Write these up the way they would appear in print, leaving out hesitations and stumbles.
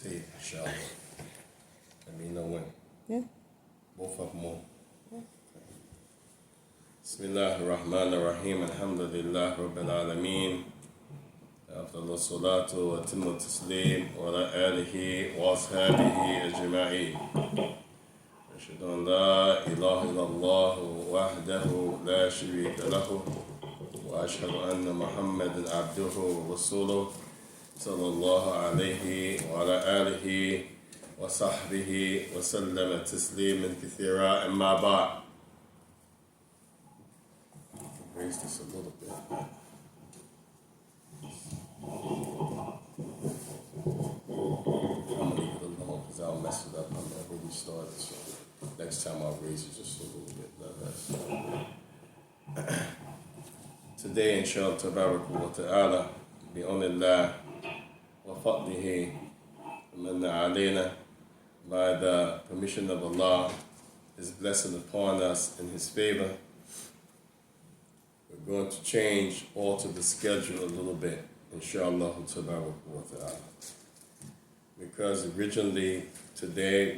Say, inshallah. Let me know when. Yeah. Both of them on. Bismillah ar-Rahman ar-Rahim. Alhamdulillah Rabbil Alameen. أفضل الصلاة وأتم التسليم وعلى آله وأصحابه أجمعين. أشهد أن لا إله إلا الله وحده لا شريك له وأشهد أن محمدا عبده ورسوله صلى الله عليه وعلى آله وصحبه وسلم تسليما كثيرا. أما بعد. Raise this a little bit. I'm gonna leave it alone because I'll mess it up. I'm not really started, so next time I'll raise it just a little bit less. Today, inshallah, tabarak wa ta'ala, bi'unillah wa fadlihi manna alayna, by the permission of Allah, His blessing upon us and His favor. We're going to alter the schedule a little bit, inshallah tabarak wa ta'ala. Because originally today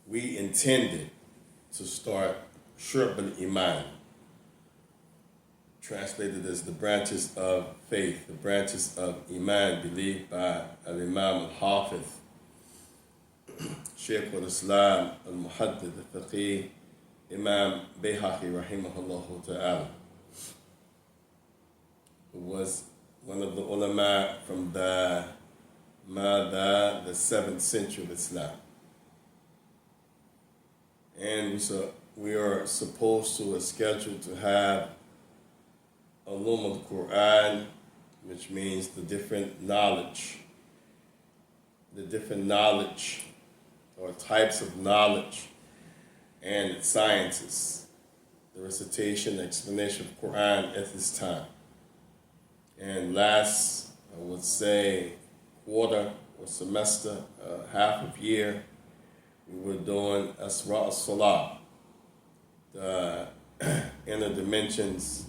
we intended to start Shu'ab and Iman, translated as the branches of faith, the branches of Iman, believed by I'm Imam Al Islam Al Muhaddith Al Faqih, Imam Bayhaqi rahimahullah ta'ala, who was one of the ulama from the 7th century of Islam. And we are supposed to schedule to have Ulum al-Quran, which means the different knowledge or types of knowledge and its sciences, the recitation, explanation of Quran at this time. And last, I would say, quarter or semester, half of year, we were doing Asra al-Salah, the inner dimensions,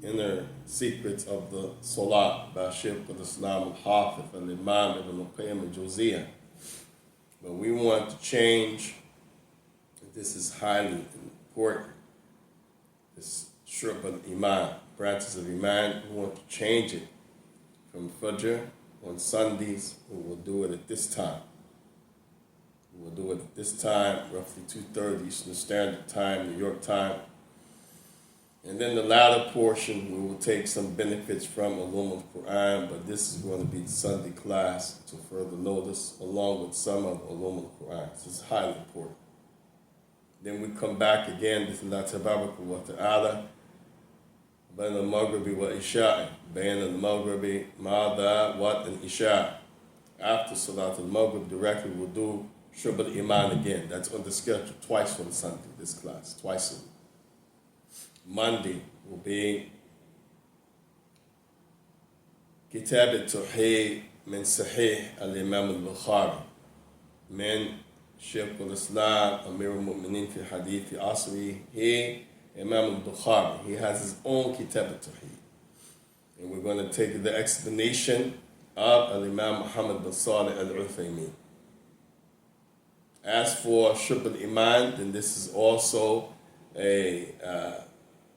inner secrets of the Salah by Shaykh al-Islam al-Hafiz al-Imam Ibn al-Qayyim al-Jawziyah. But we want to change. This is highly important. This Shu'ab al-Iman, branches of Iman, we want to change it from Fajr on Sundays. We will do it at this time. We will do it at this time, roughly 2:30 Eastern Standard Time, New York time. And then the latter portion, we will take some benefits from Ulum al-Quran, but this is going to be the Sunday class to further notice, along with some of Ulum al-Quran. This is highly important. Then we come back again, Bismillah tabarak wa ta'ala, Bayn al-Maghribi wa Isha'i, Bayn al-Maghribi, Ma'adha, Wat and Isha'. After Salat al-Maghrib, directly we'll do Shu'ab al-Iman again. That's on the schedule twice on Sunday, this class, twice a week. Monday will be Kitab al-Tawheed min Sahih al-Imam al-Bukhari, min Shaykh al-Islam Amir al-Mu'minin fi Hadith fi Asri, Imam al-Bukhari. He has his own Kitab al-Tawheed. And we're going to take the explanation of al-Imam Muhammad bin Salih al-Uthaymeen. As for Shu'ab al-Iman, then this is also a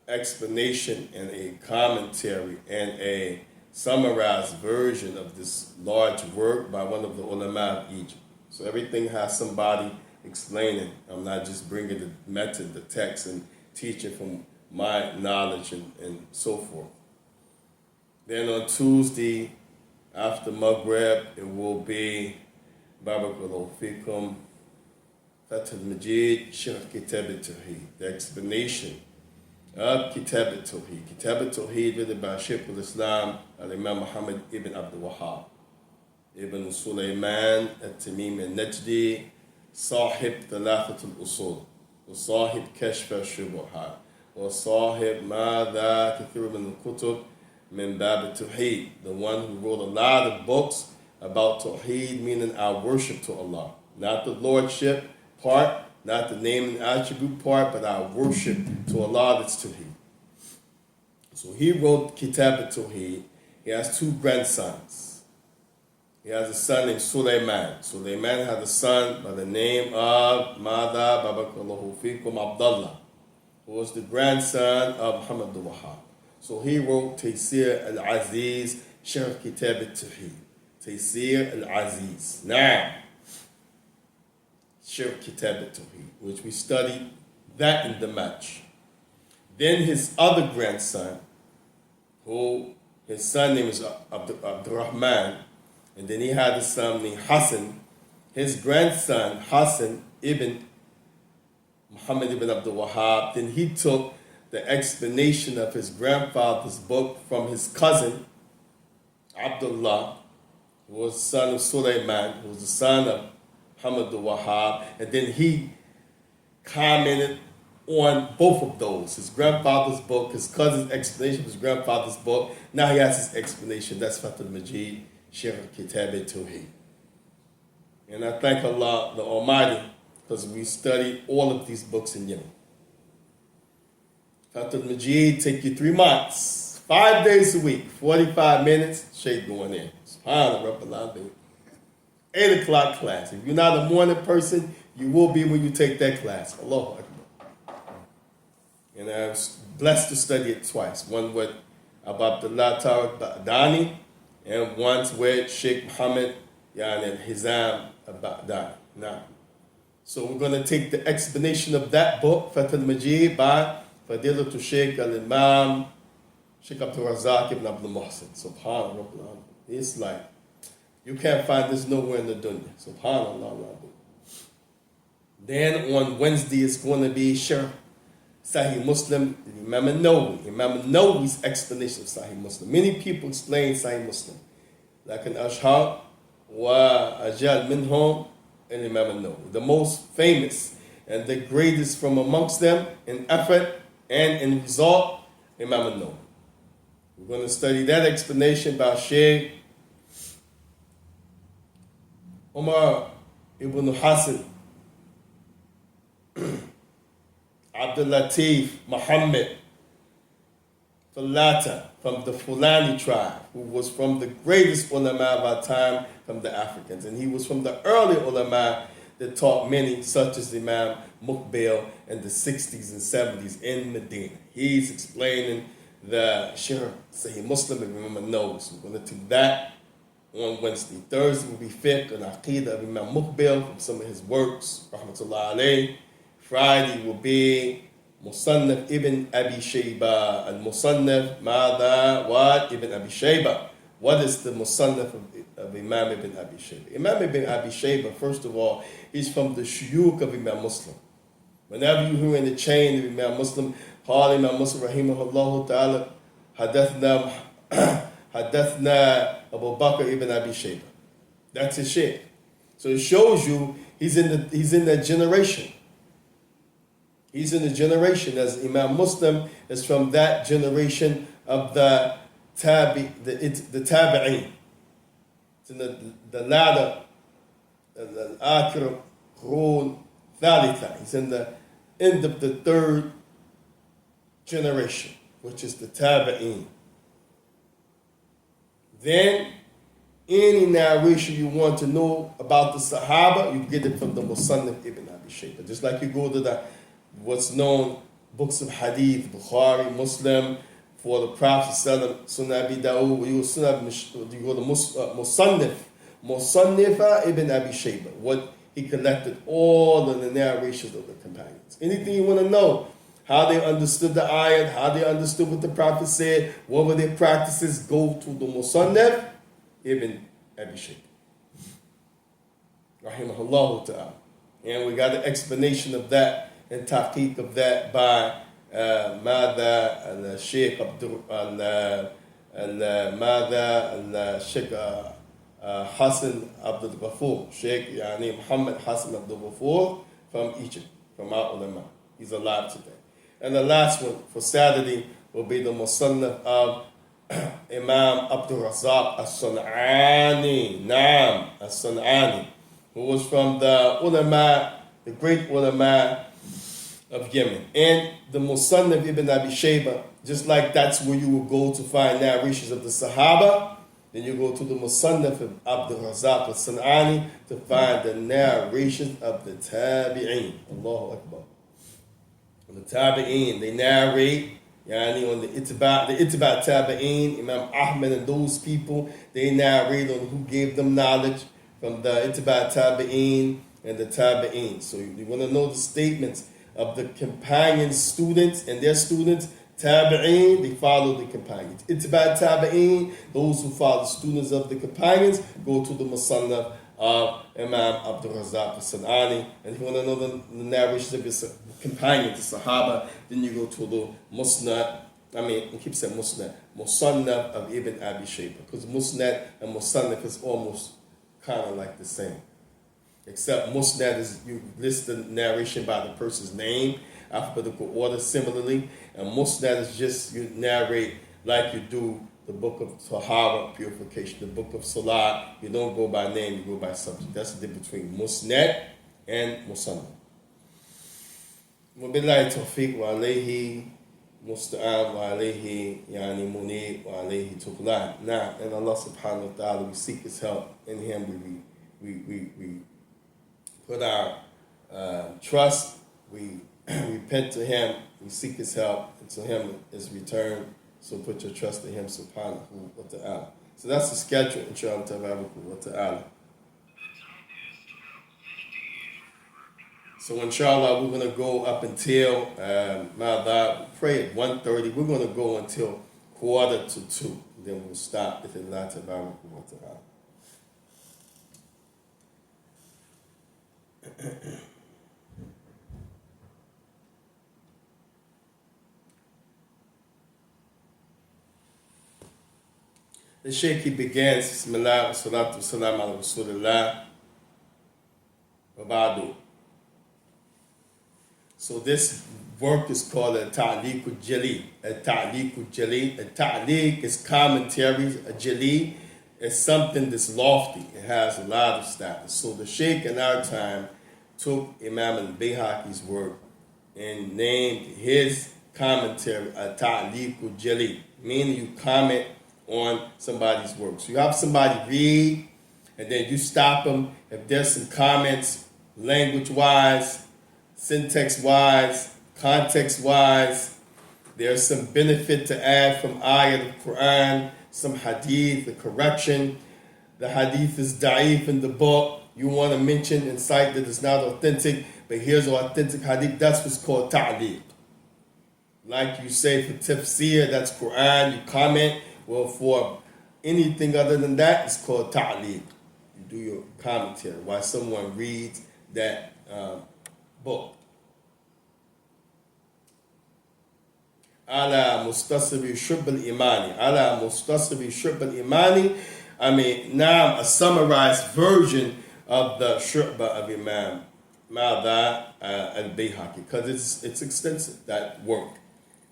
explanation and a commentary and a summarized version of this large work by one of the ulama of Egypt. So everything has somebody explaining. I'm not just bringing the method, the text, and teaching from my knowledge and so forth. Then on Tuesday, after Maghrib, it will be Barakallahu Fikum, Fath al-Majid, Sharh Kitab al-Tawheed, the explanation of Kitab al-Tawheed. Kitab al-Tawheed written by Shaykh al-Islam al-Imam Muhammad ibn Abdul Wahhab, Ibn Sulaiman al-Tamimi al-Najdi, Sahib Thalathat al-Usul, wa Sahib Kashf al-Shubuhat, wa Sahib Ma'adha Kathir min al-Kutub min Bab al-Tawheed, the one who wrote a lot of books about Tawheed, meaning our worship to Allah. Not the lordship part, not the name and attribute part, but our worship to Allah, that's Tawheed. So he wrote Kitab al-Tawheed. He has two grandsons. He has a son named Sulaiman. Sulaiman had a son by the name of Mada Babakallahu Fikum Abdullah, who was the grandson of Muhammad al-Wahhab. So he wrote Taysir al-Aziz, Sharh Kitab al-Tawheed. Taysir al-Aziz. Now, Sharh Kitab al-Tawheed, which we studied that in the match. Then his other grandson, who his son name is Abdurrahman, and then he had a son named Hassan. His grandson, Hassan ibn Muhammad ibn Abdul Wahhab, then he took the explanation of his grandfather's book from his cousin, Abdullah, who was the son of Sulaiman, who was the son of Muhammad Abdul Wahhab, and then he commented on both of those, his grandfather's book, his cousin's explanation of his grandfather's book. Now he has his explanation. That's Fatul Majid, Sharh Kitab al-Tawheed. And I thank Allah the Almighty because we studied all of these books in Yemen. Fatul Majid take you 3 months, 5 days a week, 45 minutes, Shaykh going in. SubhanAllah, Rabbil Alamin. 8 o'clock class. If you're not a morning person, you will be when you take that class. Allahu Akbar. And I was blessed to study it twice. One with Abu Abdullah Tariq Ba'dani, and once with Sheikh Muhammad Hizam al-Ba'dani. Now, so we're going to take the explanation of that book, Fath al-Majid, by Fadilatul Sheikh al-Imam, Sheikh Abdul Razak ibn Abdul Muhsin. Subhanallah. It's like, you can't find this nowhere in the dunya. Subhanallah. Then on Wednesday, it's going to be Sharh Sahih Muslim, Imam al-Nawawi. Imam al-Nawawi's explanation of Sahih Muslim. Many people explain Sahih Muslim. Like an Ashhar wa Ajal Minhum and Imam al-Nawawi. The most famous and the greatest from amongst them in effort and in result, Imam al-Nawawi. We're going to study that explanation by Shaykh Umar ibn Hassan Abdul Latif Muhammad Falata from the Fulani tribe, who was from the greatest ulama of our time from the Africans. And he was from the early ulama that taught many, such as Imam Muqbil in the 60s and 70s in Medina. He's explaining the Sharh Sahih Muslim of Imam al-Nawawi. So we're going to do that on Wednesday. Thursday will be fiqh and aqidah of Imam Muqbil from some of his works, rahmatullah alayh. Friday will be Musannaf ibn Abi Shayba. Al-Musannaf, Mada, what? Ibn Abi Shayba. What is the Musannaf of Imam ibn Abi Shayba? Imam ibn Abi Shayba, first of all, he's from the shuyukh of Imam Muslim. Whenever you hear in the chain of Imam Muslim, قال Imam Muslim rahimahullah ta'ala, حدثنا Abu Bakr ibn Abi Shayba. That's his shaykh. So it shows you he's in that generation. He's in the generation, as Imam Muslim is from that generation of the tabi'in. It's in the ladder, the akhir qurun thalitha. He's in the end of the 3rd generation, which is the tabi'in. Then, any narration you want to know about the Sahaba, you get it from the Musannaf ibn Abi Shayba. Just like you go to the what's known books of Hadith, Bukhari, Muslim, for the Prophet Sunnah Abi Dawud, you go to Musannif ibn Abi Shayba, what he collected all of the narrations of the companions. Anything you want to know, how they understood the ayat, how they understood what the Prophet said, what were their practices, go to the Musannif ibn Abi Shayba. Rahimahullah ta'ala. And we got an explanation of that and tahqiq of that by Mada al-Sheikh Sheikh Hassan Abdul Ghafoor, Sheikh Muhammad Hassan Abdul Ghafoor from Egypt, from our ulama. He's alive today. And the last one for Saturday will be the Musannaf of Imam Abdul Razak as-Sun'ani, Naam as-Sun'ani, who was from the ulama, the great ulama of Yemen. And the Musannaf ibn Abi Shayba, just like that's where you will go to find narrations of the Sahaba, then you go to the Musannaf of Abdul Razak al-San'ani to find the narrations of the Tabi'een. Allahu Akbar. The Tabi'een, they narrate, yani on the Ittiba Tabi'een, Imam Ahmed and those people, they narrate on who gave them knowledge from the Ittiba Tabi'een and the Tabi'een. So you want to know the statements of the companion students and their students. Tabi'een, they follow the companions. Ittiba Tabi'een, those who follow the students of the companions, go to the Musannaf of Imam Abdul Razak al-San'ani. And if you want to know the narrations of his companions, the Sahaba, then you go to the Musnad, I keep saying Musnad, Musannaf of Ibn Abi Shayba. Because Musnad and Musannaf is almost kind of like the same. Except Musnad is you list the narration by the person's name, alphabetical order similarly, and Musnad is just you narrate like you do the book of Tahara, purification, the book of Salat. You don't go by name, you go by subject. That's the difference between Musnad and Musannad. وبالله التوفيق وعليه مستعان وعليه يعني منيب وعليه تقلان. Now, and Allah subhanahu wa ta'ala, we seek His help. In Him we put our trust, we repent to Him, we seek His help, and to Him is return. So put your trust in Him subhanahu wa ta'ala. So that's the schedule, inshallah wa ta'ala. So inshallah, we're going to go up until, pray at 1:30. We're going to go until 1:45. Then we'll stop if Allah tabarak wa ta'ala. The Shaykh, he begins, Bismillah wa salatu wa salam ala Rasulillah wa ba'du. So this work is called a Ta'liq al-Jali. A Ta'liq al-Jali. A Ta'liq is commentaries. A Jali is something that's lofty. It has a lot of status. So the Shaykh in our time took Imam Al Bayhaqi's work and named his commentary a Ta'liq al-Jali, meaning you comment on somebody's work. So you have somebody read, and then you stop them. If there's some comments, language-wise, syntax-wise, context-wise, there's some benefit to add from ayat of the Quran, some hadith, the correction. The hadith is da'if in the book. You want to mention and cite that it's not authentic, but here's an authentic hadith. That's what's called ta'liq. Like you say for tafsir, that's Quran, you comment. Well, for anything other than that, it's called ta'liq. You do your commentary while someone reads that book. Ala mustasri shub al-imani. Ala mustasri shub al-imani. Now a summarized version of the Shu'ab of Imam Al Bayhaqi, because it's extensive, that work.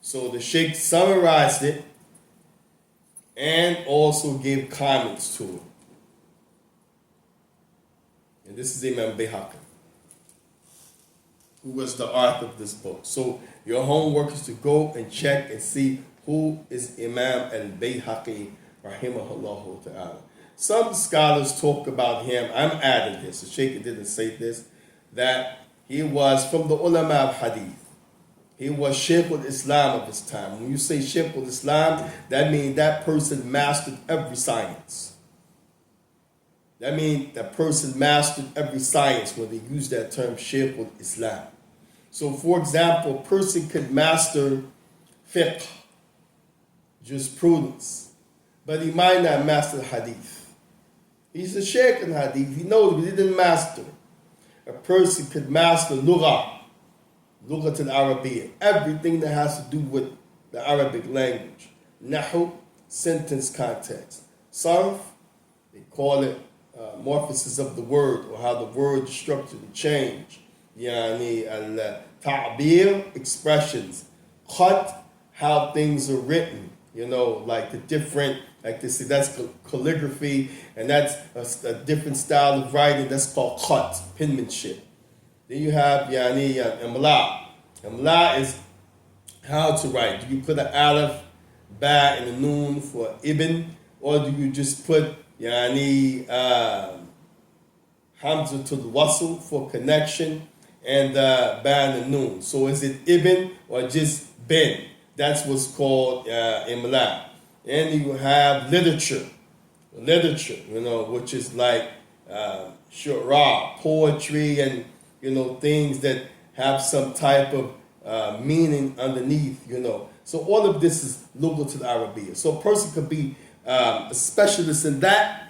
So the Sheikh summarized it and also gave comments to it. And this is Imam Bayhaqi, who was the author of this book. So your homework is to go and check and see who is Imam Al Bayhaqi, rahimahullah ta'ala. Some scholars talk about him. I'm adding this. The Shaykh didn't say this, that he was from the ulama of hadith. He was Shaykh al-Islam of his time. When you say Shaykh al-Islam, that means that person mastered every science. That means that person mastered every science when they use that term Shaykh al-Islam. So for example, a person could master fiqh, jurisprudence, but he might not master hadith. He's a Shaykh in hadith. He knows, but he didn't master. A person could master lugha al-Arabiyyah, everything that has to do with the Arabic language. Nahu, sentence context. Sarf, they call it morphosis of the word, or how the word is structured and changed. Yani al-ta'bir, expressions. Khat, how things are written. Like the different, like they say, that's calligraphy, and that's a different style of writing. That's called khat, penmanship. Then you have imla. Imla is how to write. Do you put an aleph, ba, and a noon for ibn, or do you just put yani hamza to the wasl for connection and ba and a noon? So is it ibn or just ben? That's what's called imla. And you have literature, which is like Shu'ab, poetry, and things that have some type of meaning underneath. So all of this is Lughat al-Arabiyyah. So a person could be a specialist in that,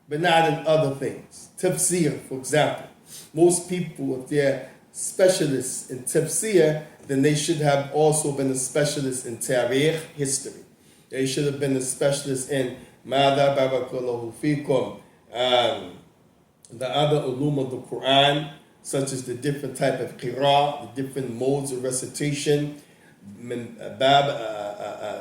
but not in other things. Tafsir, for example. Most people, if they're specialists in tafsir, then they should have also been a specialist in tarikh, history. They should have been a specialist in Mada Barakallahu Fikum, the other ulum of the Quran, such as the different type of qira, the different modes of recitation,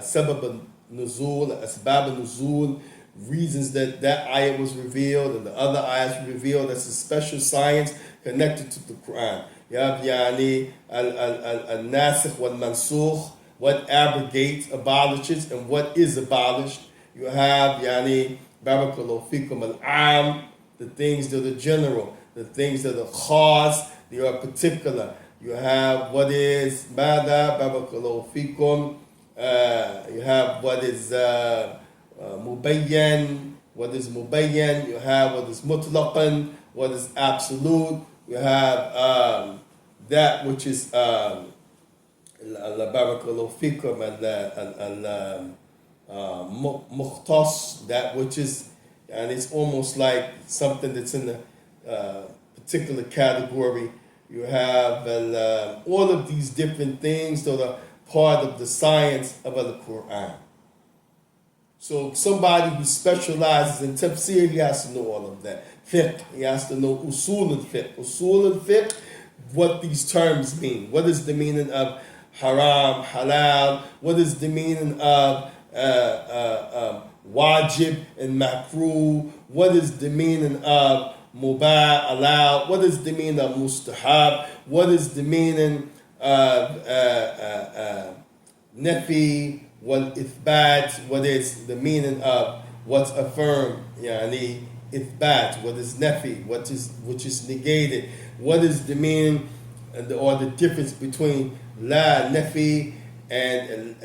sabab nuzul, asbab nuzul, reasons that ayah was revealed and the other ayahs were revealed. That's a special science connected to the Quran. You have yani al-nasikh wal-mansukh, what abrogates, abolishes, and what is abolished. You have yani barakallahu fikum al-am, the things that are general, the things that are khas, they are particular. You have what is mada barakallahu fikum. You have what is mubayyan. What is mubayyan? You have what is mutlaqan. What is absolute? You have that which is barakallahu fikum mukhtas, that which is, and it's almost like something that's in a particular category. You have all of these different things that are part of the science of the Quran. So somebody who specializes in tafsir, he has to know all of that. Fiqh, he has to know usul al-fiqh. Usul al-fiqh, what these terms mean. What is the meaning of haram, halal? What is the meaning of wajib and makruh? What is the meaning of mubah, allowed? What is the meaning of mustahab? What is the meaning of nafi, wal ithbat? What is the meaning of what's affirmed? Yani ithbat, what is nafi, which is negated? What is the meaning or the difference between la nafi and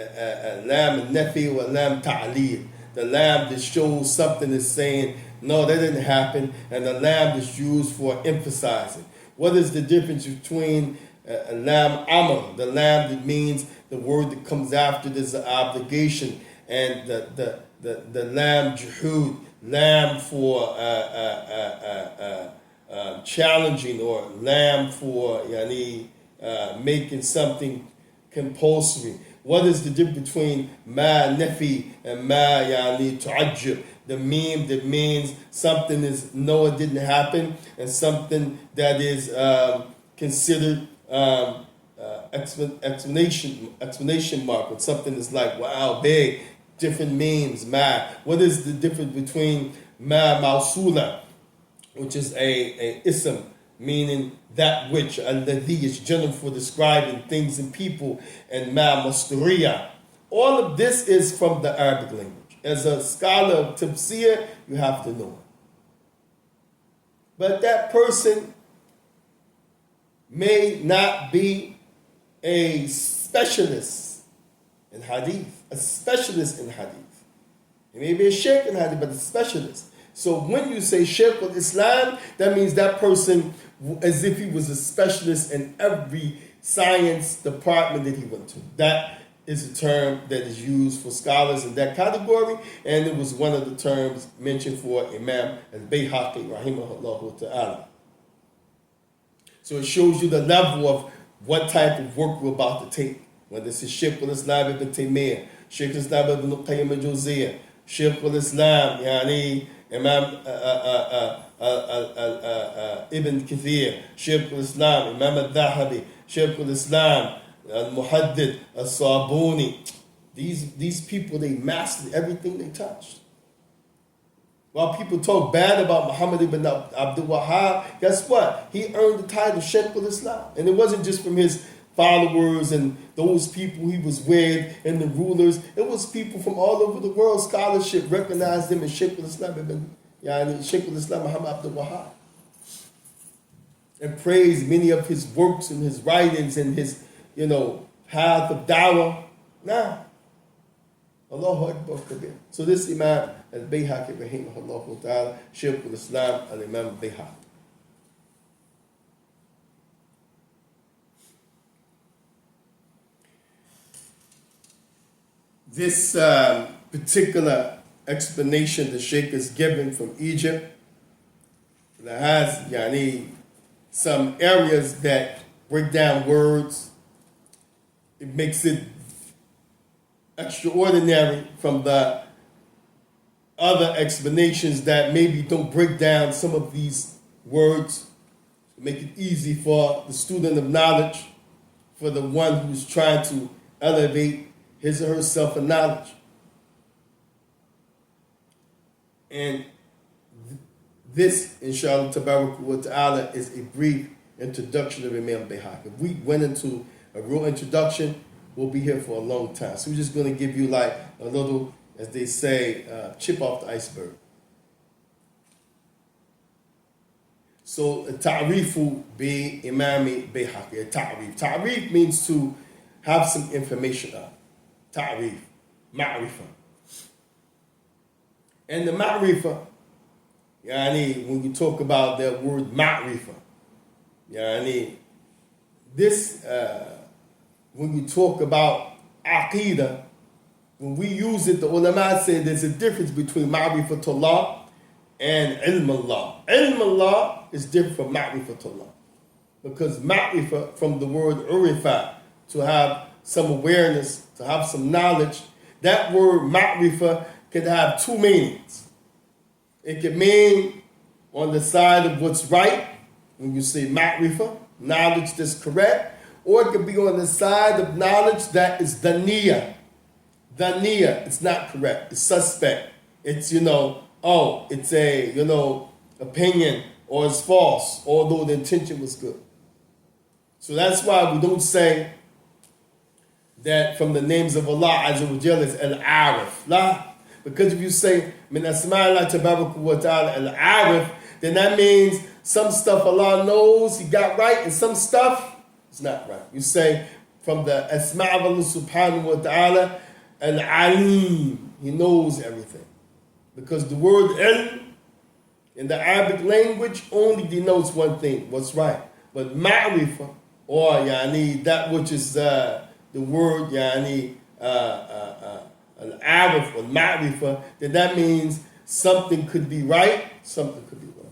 lam nafi or lam ta'lil? The lam that shows something is saying, no, that didn't happen, and the lam that's used for emphasizing. What is the difference between lam amr, the lam that means the word that comes after this obligation, and the lam juhud, lam for challenging, or lam for yani making something compulsory? What is the difference between ma nafi and ma yani tu'ajjib? The meme that means something is no, it didn't happen, and something that is considered explanation mark, or something is like wow, big. Different memes. Ma. What is the difference between ma mausula, which is a ism, meaning that which, alladhi is general for describing things and people, and ma musturiya? All of this is from the Arabic language. As a scholar of tafsir, you have to know it. But that person may not be a specialist in hadith, a specialist in hadith. He may be a sheikh in hadith, but a specialist. So when you say Sheikh al-Islam, that means that person, as if he was a specialist in every science department that he went to. That is a term that is used for scholars in that category, and it was one of the terms mentioned for Imam Al Bayhaqi, rahimahullah ta'ala. So it shows you the level of what type of work we're about to take. Whether it's Sheikh al-Islam ibn Taymiyyah, Sheikh al-Islam ibn Qayyim al-Jawziyah, Sheikh al-Islam, yani Imam Ibn Kathir, Sheikh al-Islam, Imam al-Dhahabi, Sheikh al-Islam, al-Muhaddid, al-Sabuni. These people, they mastered everything they touched. While people talk bad about Muhammad ibn Abdul Wahhab, guess what? He earned the title Sheikh al-Islam. And it wasn't just from his followers and those people he was with and the rulers. It was people from all over the world. Scholarship recognized him as Shaykh al-Islam Shaykh al-Islam Muhammad Abdul Wahab, and praised many of his works and his writings and his, path of dawah. Nah. Allahu Akbar Kabir. So this Imam Al Bayhaqi rahimahullah ta'ala, Shaykh al-Islam Al Imam Al Bayhaqi. This particular explanation the Sheikh is given from Egypt that has some areas that break down words. It makes it extraordinary from the other explanations that maybe don't break down some of these words. Make it easy for the student of knowledge, for the one who's trying to elevate his or herself in knowledge. And this, inshallah, tabarak wa ta'ala, is a brief introduction of Imam Bayhaqi. If we went into a real introduction, we'll be here for a long time. So we're just going to give you like a little, as they say, chip off the iceberg. So, ta'rifu bi Imam Bayhaqi. Ta'rif. Ta'rif means to have some information of. Ta'rif. Ma'rifa. And the ma'rifa, when you talk about that word ma'rifa, this, when you talk about aqidah, when we use it, the ulama say there's a difference between ma'rifatullah and ilm Allah. Ilm Allah is different from ma'rifatullah. Because ma'rifa, from the word urifa, to have some awareness, to have some knowledge, that word ma'rifa could have two meanings. It could mean on the side of what's right, when you say ma'rifa, knowledge that's correct, or it could be on the side of knowledge that is daniya. Daniya, it's not correct, it's suspect. It's, it's a, opinion, or it's false, although the intention was good. So that's why we don't say that from the names of Allah Azza wa Jalla is Al-Arif. La. Because if you say, Min Asma'illah Tabarak wa Ta'ala Al-Arif, then that means some stuff Allah knows He got right, and some stuff is not right. You say, from the Asma' of Allah Subhanahu wa Ta'ala, Al-Alim, He knows everything. Because the word ilm in the Arabic language only denotes one thing, what's right. But ma'rifah, or that which is the word al-arif or ma'rifah, then that means something could be right, something could be wrong.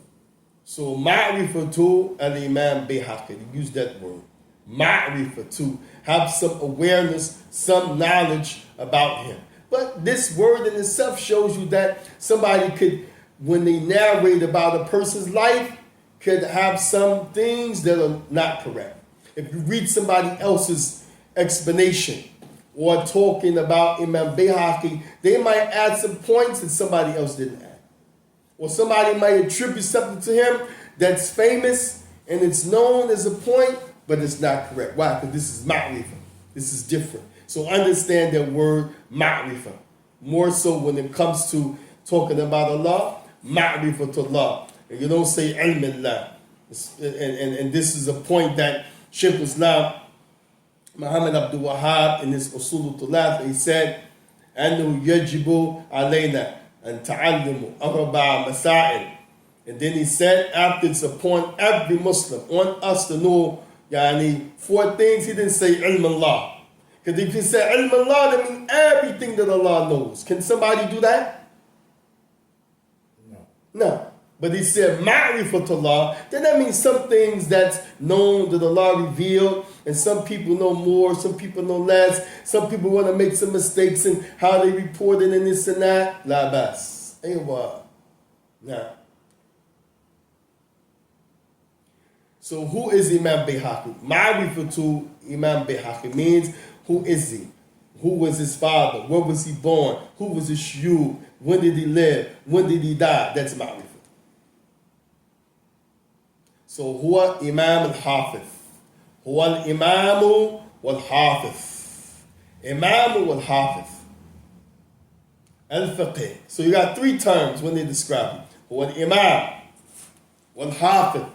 So ma'rifah to al-Imam Bayhaqi, he used that word. Ma'rifah, to have some awareness, some knowledge about him. But this word in itself shows you that somebody could, when they narrate about a person's life, could have some things that are not correct. If you read somebody else's explanation or talking about Imam Bayhaqi, they might add some points that somebody else didn't add. Or somebody might attribute something to him that's famous and it's known as a point, but it's not correct. Why? Because this is ma'rifah. This is different. So understand that word ma'rifah. More so when it comes to talking about Allah, ma'rifatullah. And you don't say ilmillah. And this is a point that Shaykh al-Islam Muhammad Abdul Wahab in his Usul al-Thalath, he said, أنه يجب علينا أن تعلم أربع مسائل. And then he said, after it's upon every Muslim, on us to know, four things. He didn't say ilm Allah. Because if you say ilm Allah, that means everything that Allah knows. Can somebody do that? No. But he said ma'rifatullah, then that means some things that's known that Allah revealed, and some people know more, some people know less, some people want to make some mistakes in how they report it and this and that. La bas. Aywa. Nah. So who is Imam Bayhaqi? Ma'rifatu Imam Bayhaqi means who is he? Who was his father? Where was he born? Who was his Shu'ab? When did he live? When did he die? That's ma'rifah. So huwa Imam al-Hafiz. هو الإمام والحافظ. Imam wal-Hafiz. Al-Faqih. So you got three terms when they describe him. هو الإمام wal-Hafiz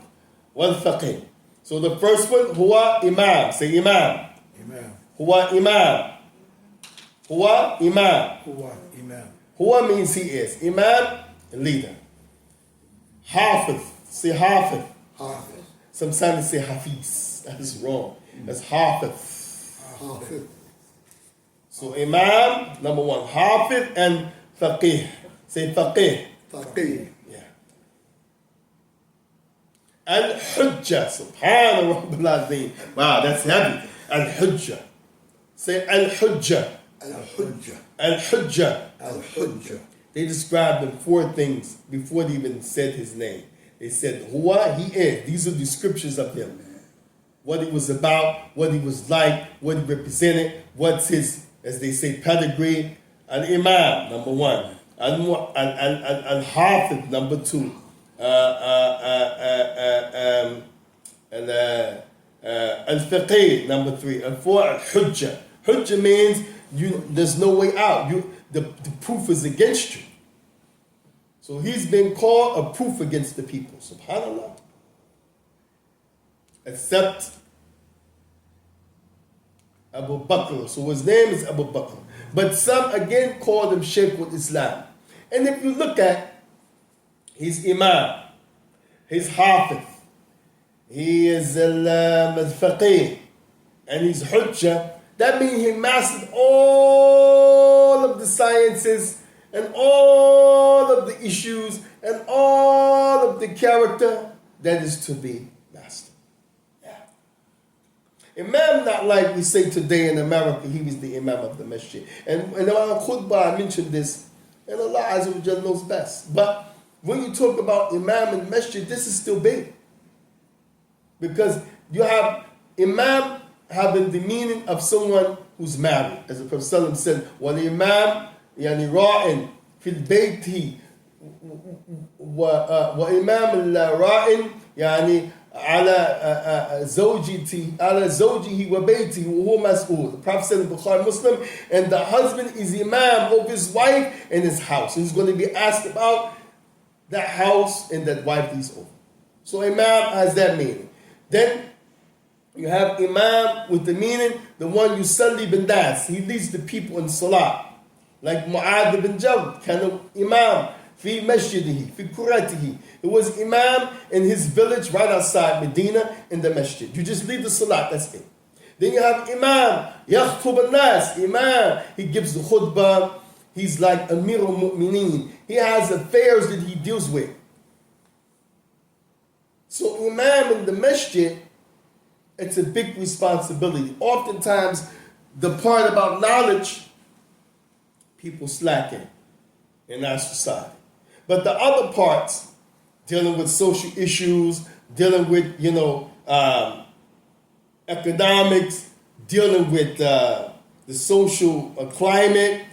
wal-Faqih. So the first one, هو Imam. Say Imam. Imam. هو Imam. هو Imam. Huwa Imam. Huwa means he is. Imam, leader. Hafiz. Say Hafiz. Hafiz. Sometimes they say Hafiz. That is wrong. That's Hafiz. Hafiz. So Imam, number one. Hafiz and Faqih. Say Faqih. Faqih. Yeah. Al-Hujjah. Subhanallah Rabbil Azim. Wow, that's heavy. Al-Hujjah. Say Al-Hujjah. Al-Hujjah. Al-Hujjah. Al-Hujjah. They described him four things before they even said his name. They said, Huwa, he is. These are descriptions of him. What he was about, what he was like, what he represented, what's his, as they say, pedigree. Al-Imam, number one. Al-Hafiz, number two. Al-Faqih, number three. And four, Al-Hujjah. Hujjah means there's no way out. The proof is against you. So he's been called a proof against the people. Subhanallah. Except Abu Bakr. So his name is Abu Bakr. But some again called him Shaykh al-Islam. And if you look at his Imam, his Hafiz, he is al-Faqih, and his Hujjah, that means he mastered all of the sciences and all of the issues and all of the character that is to be mastered. Yeah. Imam, not like we say today in America, he was the Imam of the Masjid. And in our khutbah, I mentioned this, and Allah Azza wa Jalla knows best. But when you talk about Imam and Masjid, this is still big. Because you have Imam having the meaning of someone who's married. As the Prophet said, وَالْإِمَامِ يعني راء في البيت وإمام الراء يعني على زوجه وبيته وهو مسؤول. The Prophet said in Bukhari Muslim, and the husband is imam of his wife and his house. He's going to be asked about that house and that wife he's over. So imam has that meaning. Then you have imam with the meaning, the one yusalli bin das. He leads the people in salah. Like Mu'adh bin Jabal, kind of imam, fi masjidihi, fi kuratihi. It was imam in his village right outside Medina in the masjid. You just lead the salat, that's it. Then you have imam, yakhthub al-nas, imam. He gives the khutbah. He's like Amir al-Mu'mineen. He has affairs that he deals with. So imam in the masjid, it's a big responsibility. Oftentimes, the part about knowledge, people slacking in our society. But the other parts, dealing with social issues, dealing with, economics, dealing with the social climate,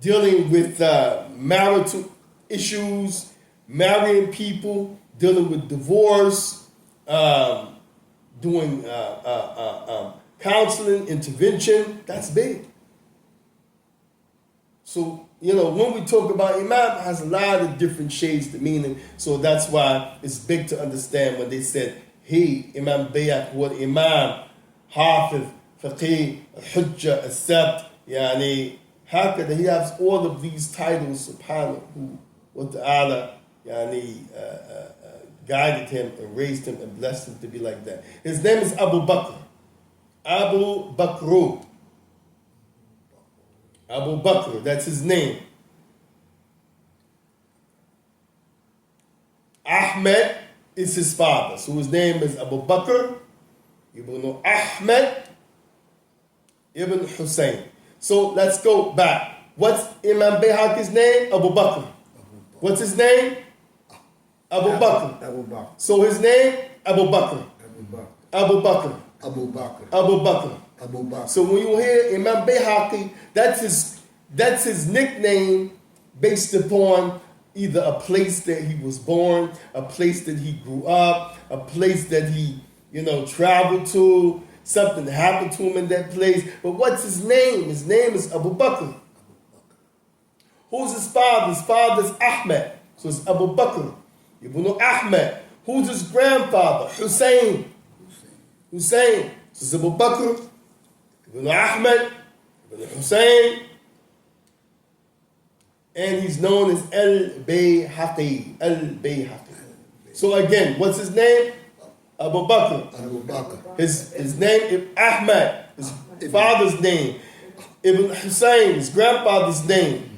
dealing with marital issues, marrying people, dealing with divorce, doing counseling, intervention, that's big. So, when we talk about imam, it has a lot of different shades to meaning. So that's why it's big to understand when they said, he, Imam Bayhaqi, was imam, hafiz, faqih, hujjah, accept, yani, hakada. He has all of these titles, subhanahu wa ta'ala, yani, guided him and raised him and blessed him to be like that. His name is Abu Bakr. Abu Bakr. Abu Bakr, that's his name. Ahmed is his father. So his name is Abu Bakr ibn Ahmed ibn Hussein. So let's go back. What's Imam Bayhaqi's name? Abu Bakr. What's his name? Abu Bakr. Abu Bakr. So his name? Abu Bakr. Abu Bakr. Abu Bakr. Abu Bakr. Abu Bakr. Abu Bakr. So when you hear Imam Bayhaqi, that's his nickname based upon either a place that he was born, a place that he grew up, a place that he traveled to, something happened to him in that place. But what's his name? His name is Abu Bakr. Who's his father? His father is Ahmed. So it's Abu Bakr ibn Ahmed. Who's his grandfather? Hussein. So it's Abu Bakr ibn Ahmed ibn Hussein. And he's known as Al Bayhaqi. Al Bayhaqi. So again, what's his name? Abu Bakr. Abu Bakr. His name is Ahmed. His father's name. Ibn Hussein, his grandfather's name.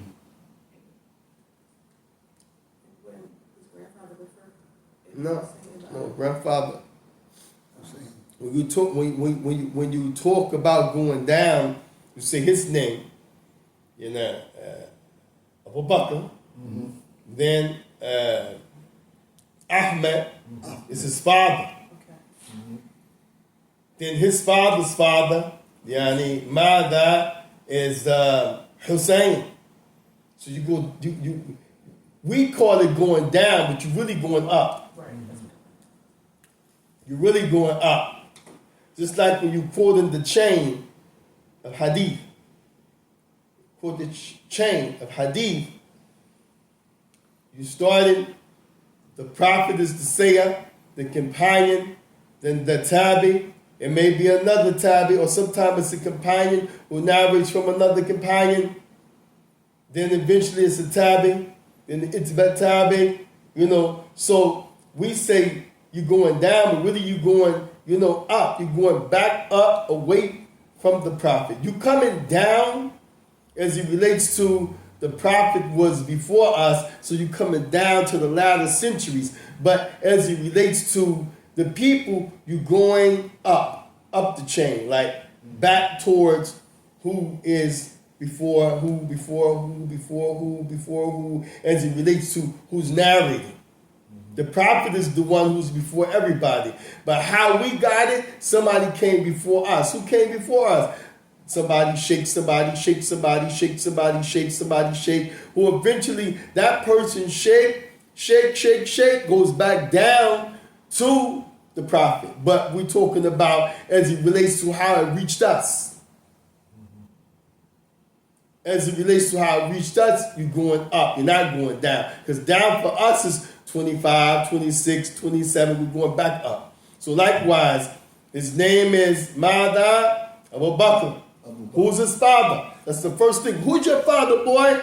No, grandfather. When you talk about going down, you say his name. Abu Bakr. Mm-hmm. Then Ahmed is his father. Okay. Mm-hmm. Then his father's father, Mada, is Hussein. So we call it going down, but you're really going up. Right. You're really going up. Just like when you quote in the chain of hadith. Quote the chain of hadith. You started, the prophet is the sayyid, the companion, then the tabi. It may be another tabi, or sometimes it's a companion who narrates from another companion. Then eventually it's a tabi, then the itba tabi, So we say you're going down, but really you're going, up. You're going back up, away from the prophet. You're coming down as it relates to the prophet was before us, so you're coming down to the latter centuries. But as it relates to the people, you're going up the chain, like back towards who is before who, as it relates to who's narrating. The prophet is the one who's before everybody. But how we got it, somebody came before us. Who came before us? Somebody shake, somebody shake, somebody shake, somebody shake, somebody shake. Who eventually, that person shake, goes back down to the prophet. But we're talking about as it relates to how it reached us. As it relates to how it reached us, you're going up. You're not going down. Because down for us is 25, 26, 27. We're going back up. So likewise, his name is Mada Abu Bakr. Who's his father? That's the first thing. Who's your father, boy?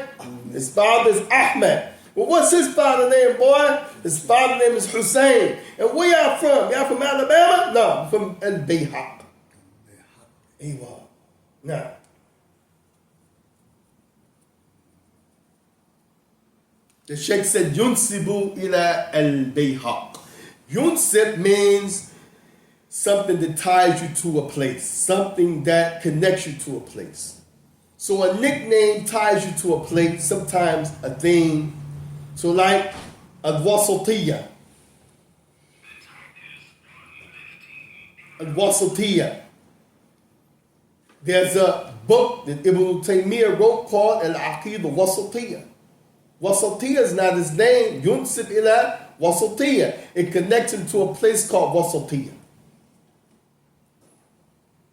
His father is Ahmed. Well, what's his father name, boy? His father name is Hussein. And where y'all from? Y'all from Alabama? No, from Al Bayhaqi. Now, the Sheikh said, Yunsibu ila al Bayhaq. Yunsib means something that ties you to a place, something that connects you to a place. So a nickname ties you to a place, sometimes a thing. So like al-Wasatiyya. Al-Wasatiyya. There's a book that Ibn Taymiyyah wrote called Al-Aqidah Wasatiyya. Wasatiyya is not his name. Yunsib ila Wasatiyya. It connects him to a place called Wasatiyya.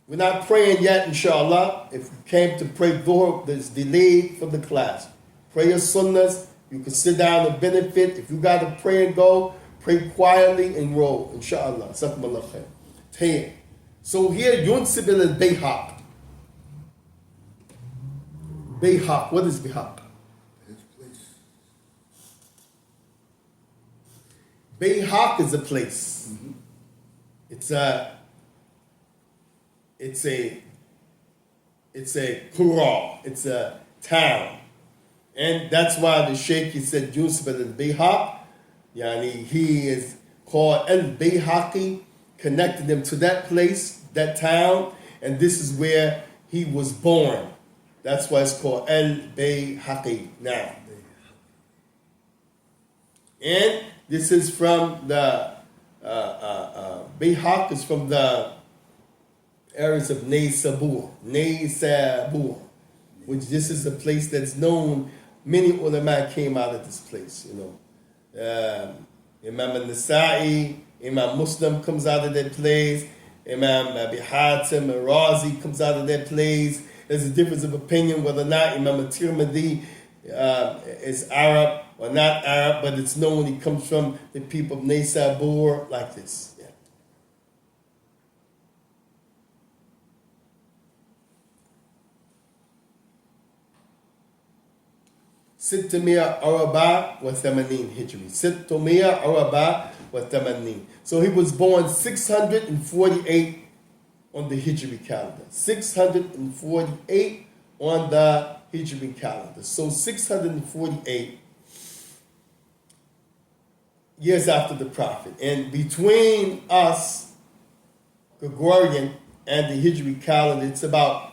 We're not praying yet, inshallah. If you came to pray Dhuhr, that's delayed for the class. Pray your sunnahs. You can sit down and benefit. If you got to pray and go, pray quietly and roll, inshallah. Sakum khair. So here, Yunsib ila Bayhaq. Bayhaq. What is Bayhaq? Bayhaq is a place. Mm-hmm. It's a qura. It's a town. And that's why the Sheikh, he said, Yusuf al-Bayhaq, he is called al-Bayhaqi, connected them to that place, that town, and this is where he was born. That's why it's called al-Bayhaqi now. And this is from the, Bayhaq is from the areas of Naysabur, which this is a place that's known. Many ulama came out of this place, Imam al-Nasa'i, Imam Muslim comes out of that place. Imam Abi Hatim and Razi comes out of that place. There's a difference of opinion whether or not Imam At-Tirmidhi is Arab or not Arab, but it's known he comes from the people of Naysabur, like this. Yeah. Sittamia Araba wa Thamanin Hijri. Sittamia Araba wa Thamanin. So he was born 648 on the Hijri calendar. 648 on the Hijri calendar. So 648 years after the Prophet. And between us, Gregorian, and the Hijri calendar, it's about,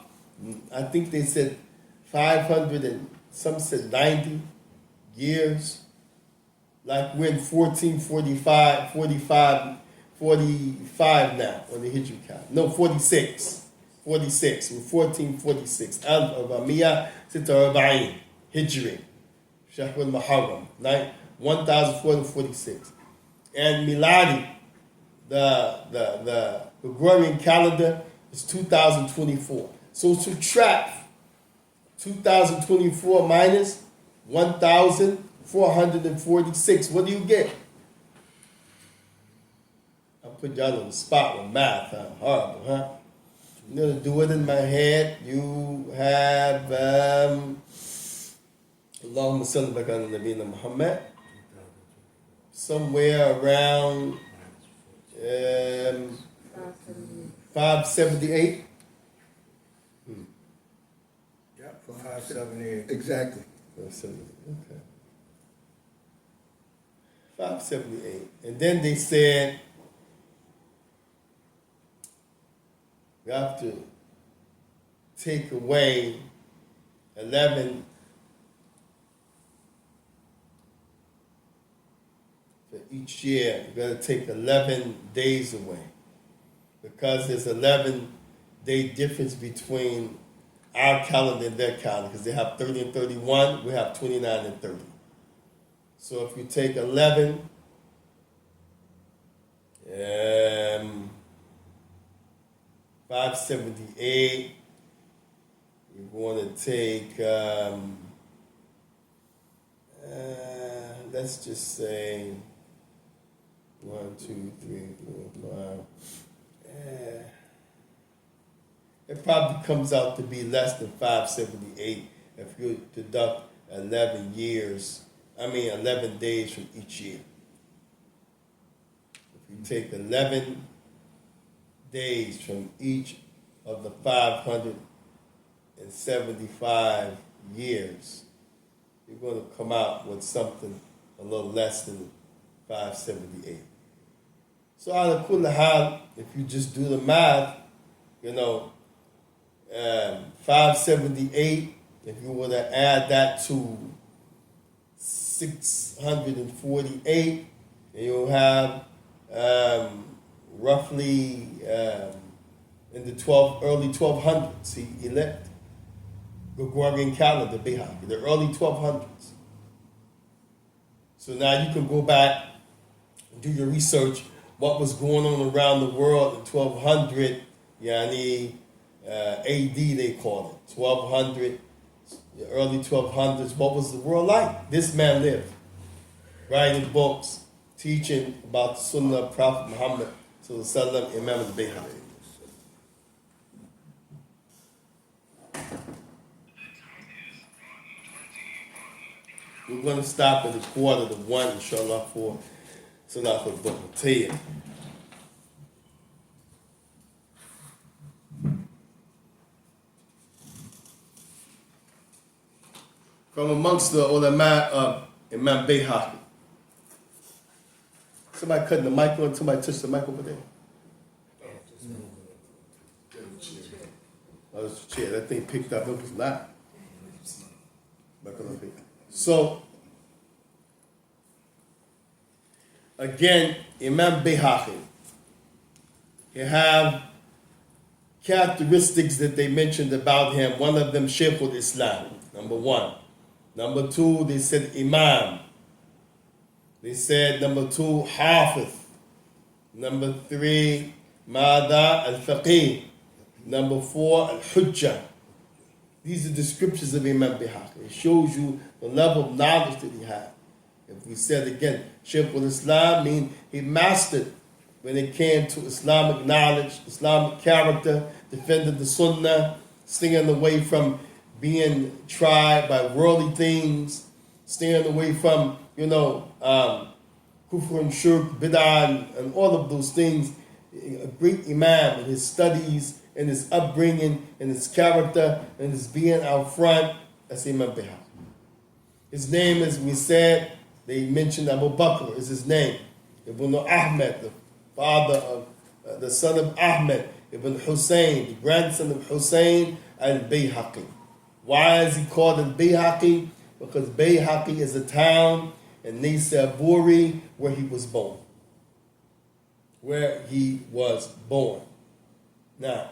I think they said 500 and some said 90 years. Like we're in 1445, 45 now on the Hijri calendar. No, 46. 46. We're 1446. Al-Arba'iyya Sitta Arba'in. Hijri. Shahr al-Muharram. 1446. And Miladi, the Gregorian calendar, is 2024. So subtract 2024 minus 1,446. What do you get? I'll put y'all on the spot with math, huh? Horrible, huh? I'm going to do it in my head. You have Allahumma salli ala Nabiyyina Muhammad. Somewhere around 578. Yeah, 578. Exactly. 578. Okay. 578. And then they said we have to take away 11 for each year. You got to take 11 days away because there's 11-day difference between our calendar and their calendar because they have 30 and 31, we have 29 and 30. So if you take 11, 578, you're going to take, let's just say 1, 2, 3, 4, 5. It probably comes out to be less than 578 if you deduct 11 days from each year. If you take 11 days from each of the 575 years, you're going to come out with something a little less than 578. So ala kulli hal, if you just do the math, 578, if you were to add that to 648, and you'll have roughly in the early 1200s, he elect Gregorian calendar, Bayhaqi, the early 1200s. So now you can go back and do your research, what was going on around the world in 1200, AD they call it, 1200, the early 1200s. What was the world like? This man lived, writing books, teaching about the Sunnah of Prophet Muhammad, Imam Al Bayhaqi. We're going to stop at 1:45, inshallah, for Salat al-Dhuhr. From amongst the ulama of Imam Bayhaqi. Somebody cutting the mic on, somebody touched the mic over there. Oh, it's a chair. That thing picked up, it was loud. So, again, Imam Bayhaqi, he have characteristics that they mentioned about him. One of them, Shaykh al-Islam, number one. Number two, they said Imam. They said, number two, Hafiz. Number 3, Mada al-Faqih. Number 4, al-Hujjah. These are descriptions of Imam Bayhaqi. It shows you the level of knowledge that he had. If we said again, Shaykh al-Islam means he mastered when it came to Islamic knowledge, Islamic character, defending the Sunnah, staying away from being tried by worldly things, staying away from, kufr and shirk, bid'ah, and all of those things. A great imam in his studies, in his upbringing, in his character, and his being out front. That's Imam Bayhaqi. His name, as we said, they mentioned Abu Bakr is his name. Ibn Ahmed, the father of, the son of Ahmed, Ibn Hussein, the grandson of Hussein Al Bayhaqi. Why is he called Al Bayhaqi? Because Bayhaqi is a town in Naysaburi where he was born. Where he was born. Now,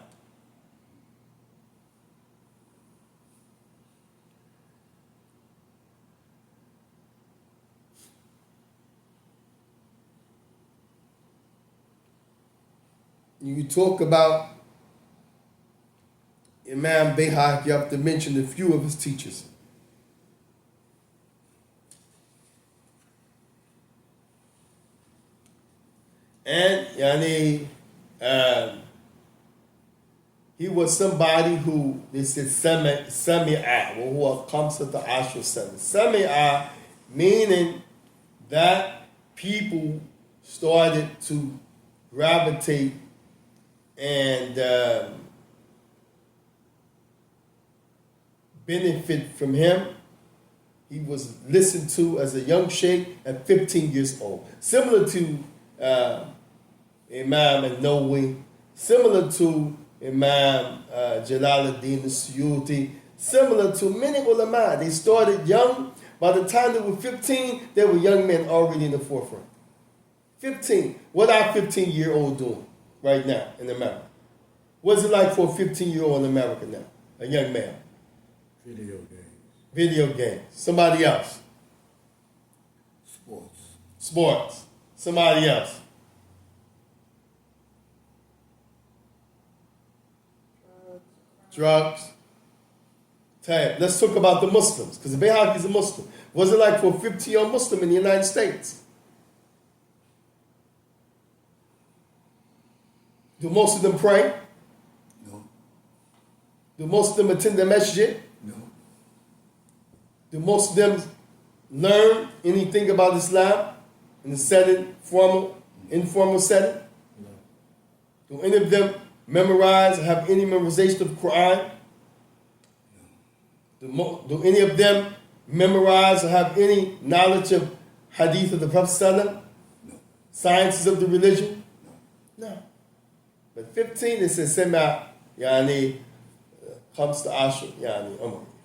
you talk about Imam Bayhaqi, you have to mention a few of his teachers. And he was somebody who, they said, Sami'a, who comes to the Ashur Sana. Sami'a, meaning that people started to gravitate and benefit from him. He was listened to as a young sheikh at 15 years old. Similar to Imam al-Nawawi, similar to Imam Jalaluddin al-Suyuti, similar to many ulama. They started young. By the time they were 15, they were young men already in the forefront. 15. What are 15-year-old doing right now in America? What's it like for a 15-year-old in America now? A young man. Video games. Video games. Somebody else. Sports. Somebody else. Drugs. Let's talk about the Muslims, because the Bayhaqi is a Muslim. What's it like for a 15-year-old Muslim in the United States? Do most of them pray? No. Do most of them attend the masjid? No. Do most of them learn anything about Islam in the setting, formal, informal setting? No. Do any of them memorize or have any memorization of the Quran? Do any of them memorize or have any knowledge of hadith of the Prophet ﷺ? No. Sciences of the religion? No. No. But 15, it says, Sema, comes to Ashur,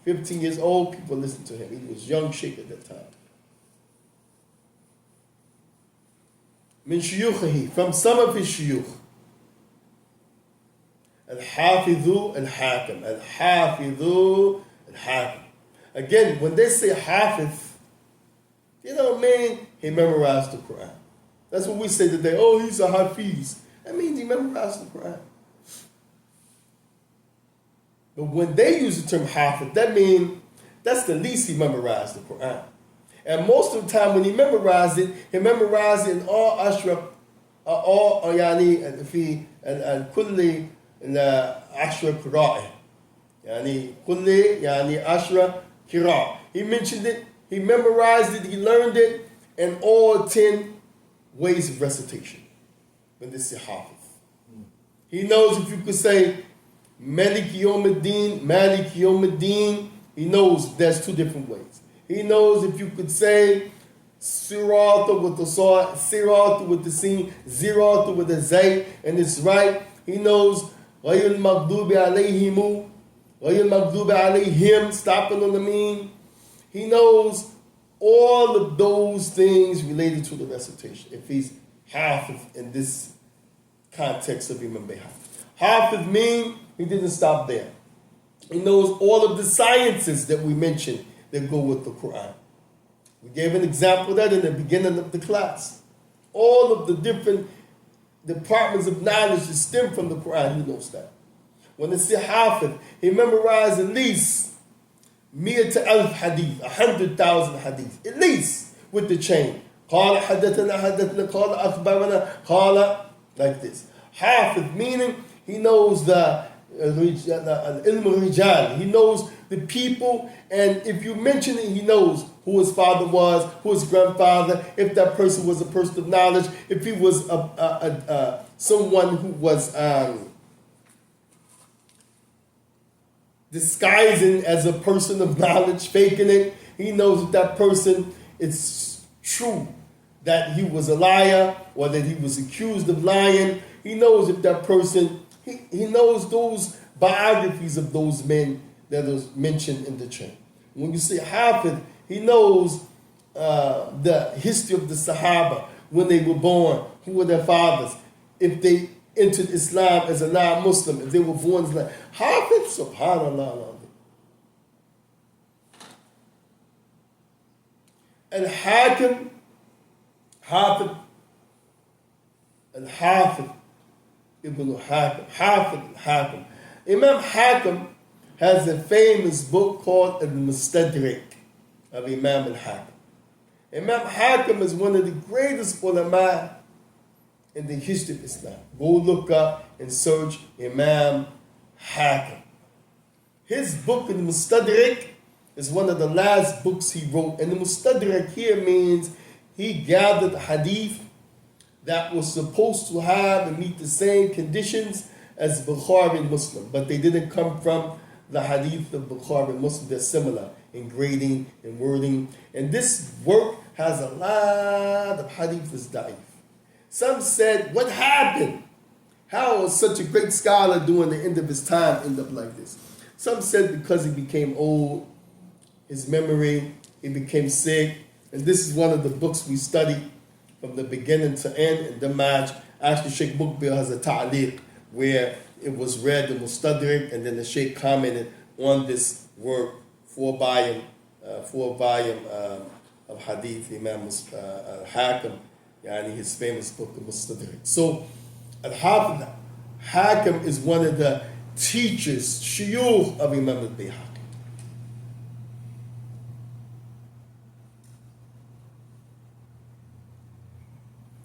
15 years old, people listen to him. He was young sheikh at that time. Min shuyukhihi, from some of his shuyukh. Al-Hafidhu al-Hakim. Al-Hafidhu al-Hakim. Again, when they say Hafiz, you know what I mean? He memorized the Quran. That's what we say today. Oh, he's a Hafiz. That means he memorized the Quran. But when they use the term Hafiz, that means that's the least he memorized the Quran. And most of the time when he memorized it in all ashra, all yani fi kulli ashra qira'a. Yani kulli yani ashra qira'a. He mentioned it, he memorized it, he learned it in all 10 ways of recitation. When they say Hafiz. He knows if you could say Malik Yawmuddin, he knows there's 2 different ways. He knows if you could say Sirata with the Sa, Sirata with the Sin, Zirata with the Zay, and it's right. He knows Ghayr Maghdubi Alayhimu, Ghayr Maghdubi Alayhim, stopping on the mean. He knows all of those things related to the recitation. If he's Hafiz in this context of Imam Bayhaqi. Hafiz mean he didn't stop there. He knows all of the sciences that we mentioned that go with the Quran. We gave an example of that in the beginning of the class. All of the different departments of knowledge that stem from the Quran, he knows that. When it's the Hafid, he memorized at least مئة ألف hadith, 100,000 hadith, at least with the chain. قال حدثنا حدثنا قال أخبرنا قال, like this. Hafid, meaning he knows the ilm rijal, he knows the people, and if you mention it, he knows who his father was, who his grandfather, if that person was a person of knowledge, if he was someone who was disguising as a person of knowledge, faking it. He knows if that person, it's true that he was a liar or that he was accused of lying. He knows if that person, he knows those biographies of those men that was mentioned in the chain. When you say Hafid, he knows the history of the Sahaba, when they were born, who were their fathers, if they entered Islam as a non-Muslim, if they were born as like Hafid, subhanallah. And Hakim, Hafid, Al-Hafid, Ibn Hakim, Hafid, Hakim. Imam Hakim has a famous book called Al-Mustadrak of Imam Al-Hakim. Imam Hakim is one of the greatest ulama in the history of Islam. Go look up and search Imam Hakim. His book, Al-Mustadrak, is one of the last books he wrote. And the Mustadrak here means he gathered hadith that was supposed to have and meet the same conditions as Bukhari and Muslim, but they didn't come from the hadith of Bukhari and Muslim. They're similar in grading and wording. And this work has a lot of hadith that's da'if. Some said, what happened? How was such a great scholar during the end of his time end up like this? Some said because he became old, his memory, he became sick. And this is one of the books we study from the beginning to end in the match. Actually, Sheikh Mukbil has a ta'liq where it was read the Mustadrak, and then the Sheikh commented on this work, four volume of Hadith, Imam Hakim, yani his famous book, the Mustadrak. So, Al-Hafid Hakim is one of the teachers, shuyukh of Imam Al Bayhaqi.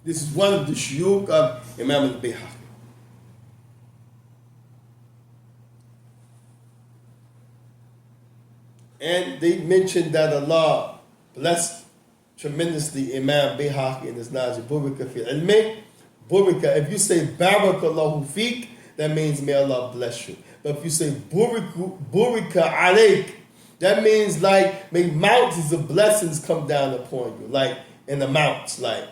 This is one of the shuyukh of Imam Al Bayhaqi. And they mentioned that Allah blessed tremendously Imam Bayhaqi and his knowledge. Burika fi ilmi. Burika, if you say Barakallahu fiqh, that means may Allah bless you. But if you say Burika alayk, that means like may mountains of blessings come down upon you, like in the mountains, like,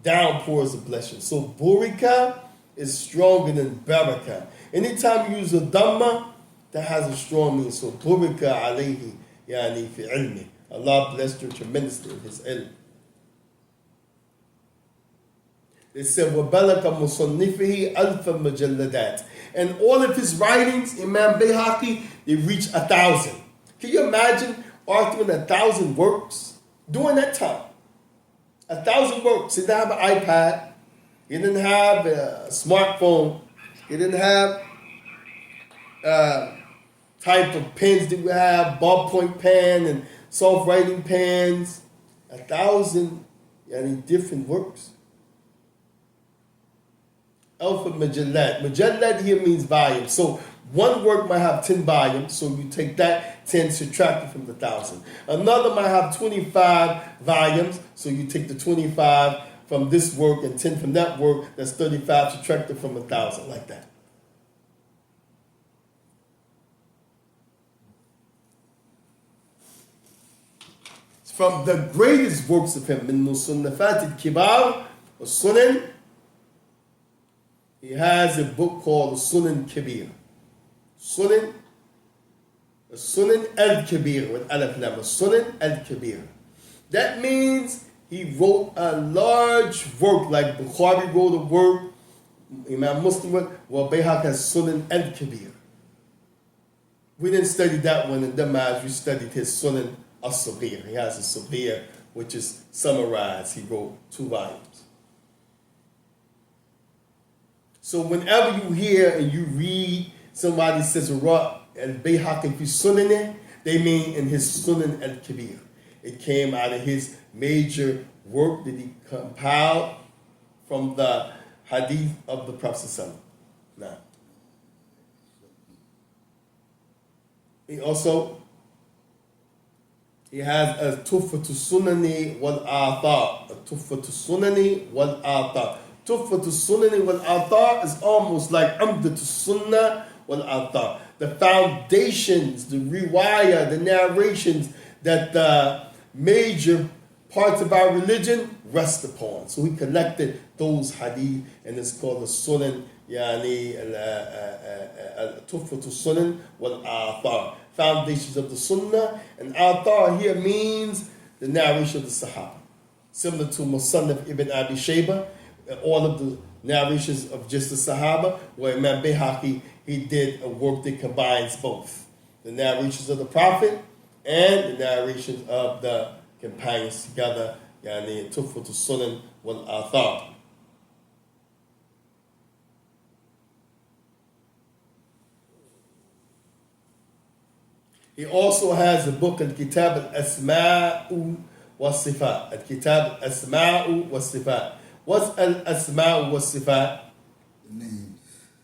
downpours of blessings. So Burika is stronger than Baraka. Anytime you use a Dhamma, that has a strong meaning. So Burika alayhi, yani fi ilmi. Allah blessed you tremendously in his ilm. They said, وَبَلَكَ مُصَنِّفِهِ أَلْفَ مَجَلَّدَاتٍ. And all of his writings, Imam Bayhaqi, they reached 1,000. Can you imagine authoring 1,000 works during that time? 1,000 works. He didn't have an iPad. He didn't have a smartphone. He didn't have type of pens that we have, ballpoint pen and soft writing pens. 1,000 different works. Alpha Majallat. Majallat here means volume. So one work might have 10 volumes, so you take that 10, subtract it from the 1,000. Another might have 25 volumes, so you take the 25 from this work and 10 from that work, that's 35, subtract it from 1,000, like that. From the greatest works of him, min Musannafat al-Kibar, or Sunan, he has a book called Sunan Kabir. Sunan al-Kabir, with Alif Lam, Sunan al-Kabir. That means he wrote a large work, like Bukhari wrote a work, Imam Muslim wrote, well, Bayhaqi has Sunan al-Kabir. We didn't study that one in Damaj, we studied his Sunan al-Saghir. He has a Saghir, which is summarized. He wrote 2 volumes. So whenever you hear and you read somebody says Ra al Bayhaqi fi Sunan, they mean in his Sunan al Kabir. It came out of his major work that he compiled from the hadith of the Prophet ﷺ. Now, he has a Tuffatu Sunani wal Athar. A Tuffatu Sunani wal Athar. Tuffatu Sunani wal Athar is almost like Amdatu Sunnah wal Athar. The foundations, the riwayah, the narrations that the major parts of our religion rest upon. So he collected those hadith, and it's called the Sunan, yani Tuffatu Sunan wal Athar. Foundations of the Sunnah, and Athar here means the narration of the Sahaba. Similar to Musannaf ibn Abi Shayba, all of the narrations of just the Sahaba, where Imam Bayhaqi, he did a work that combines both. The narrations of the Prophet and the narrations of the companions together, yani Tuffatu Sunan wal Athar. He also has a book, Al-Kitab Al-Asma'u wa-Sifat. Al-Kitab Al-Asma'u wa-Sifat. What's Al-Asma'u wa-Sifat? The names.